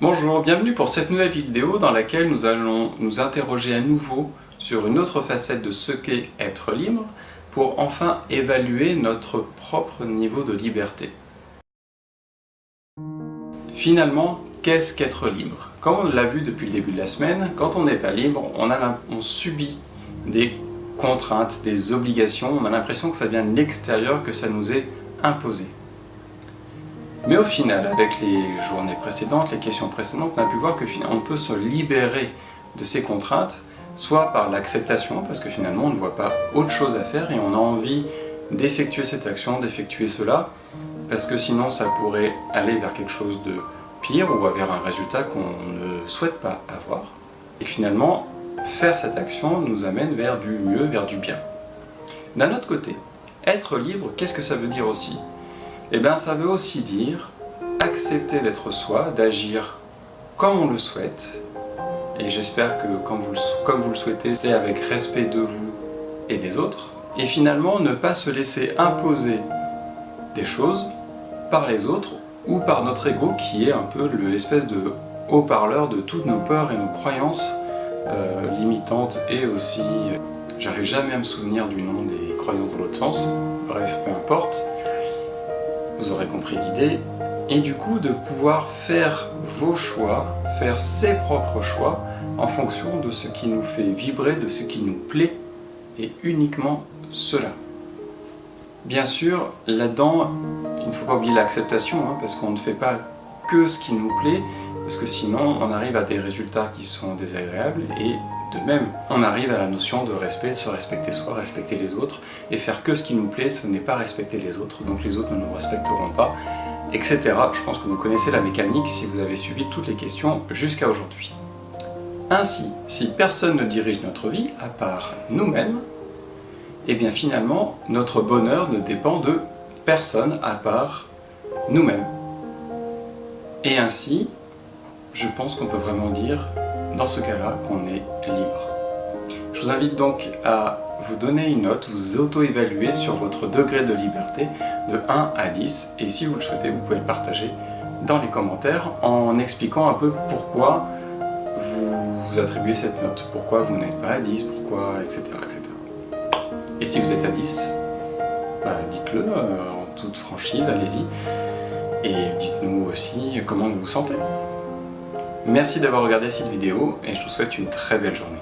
Bonjour, bienvenue pour cette nouvelle vidéo dans laquelle nous allons nous interroger à nouveau sur une autre facette de ce qu'est être libre pour enfin évaluer notre propre niveau de liberté. Finalement, qu'est-ce qu'être libre? Comme on l'a vu depuis le début de la semaine, quand on n'est pas libre, on subit des contraintes, des obligations, on a l'impression que ça vient de l'extérieur, que ça nous est imposé. Mais au final, avec les journées précédentes, les questions précédentes, on a pu voir que finalement on peut se libérer de ces contraintes, soit par l'acceptation, parce que finalement on ne voit pas autre chose à faire et on a envie d'effectuer cette action, d'effectuer cela, parce que sinon ça pourrait aller vers quelque chose de pire ou vers un résultat qu'on ne souhaite pas avoir. Et que finalement, faire cette action nous amène vers du mieux, vers du bien. D'un autre côté, être libre, qu'est-ce que ça veut dire aussi ? Eh bien, ça veut aussi dire accepter d'être soi, d'agir comme on le souhaite. Et j'espère que comme vous le souhaitez, c'est avec respect de vous et des autres. Et finalement, ne pas se laisser imposer des choses par les autres ou par notre ego qui est un peu l'espèce de haut-parleur de toutes nos peurs et nos croyances limitantes et aussi... j'arrive jamais à me souvenir du nom des croyances dans l'autre sens. Bref, peu importe. Vous aurez compris l'idée, et du coup de pouvoir faire vos choix, faire ses propres choix en fonction de ce qui nous fait vibrer, de ce qui nous plaît, et uniquement cela. Bien sûr, là-dedans, il ne faut pas oublier l'acceptation, parce qu'on ne fait pas que ce qui nous plaît, parce que sinon on arrive à des résultats qui sont désagréables, et de même, on arrive à la notion de respect, de se respecter soi, respecter les autres, et faire que ce qui nous plaît, ce n'est pas respecter les autres, donc les autres ne nous respecteront pas, etc. Je pense que vous connaissez la mécanique si vous avez suivi toutes les questions jusqu'à aujourd'hui. Ainsi, si personne ne dirige notre vie, à part nous-mêmes, et bien finalement, notre bonheur ne dépend de personne à part nous-mêmes. Et ainsi, je pense qu'on peut vraiment dire, dans ce cas-là, qu'on est libre. Je vous invite donc à vous donner une note, vous auto-évaluer sur votre degré de liberté de 1 à 10, et si vous le souhaitez, vous pouvez le partager dans les commentaires en expliquant un peu pourquoi vous attribuez cette note, pourquoi vous n'êtes pas à 10, pourquoi, etc. etc. Et si vous êtes à 10, dites-le en toute franchise, allez-y, et dites-nous aussi comment vous vous sentez. Merci d'avoir regardé cette vidéo et je vous souhaite une très belle journée.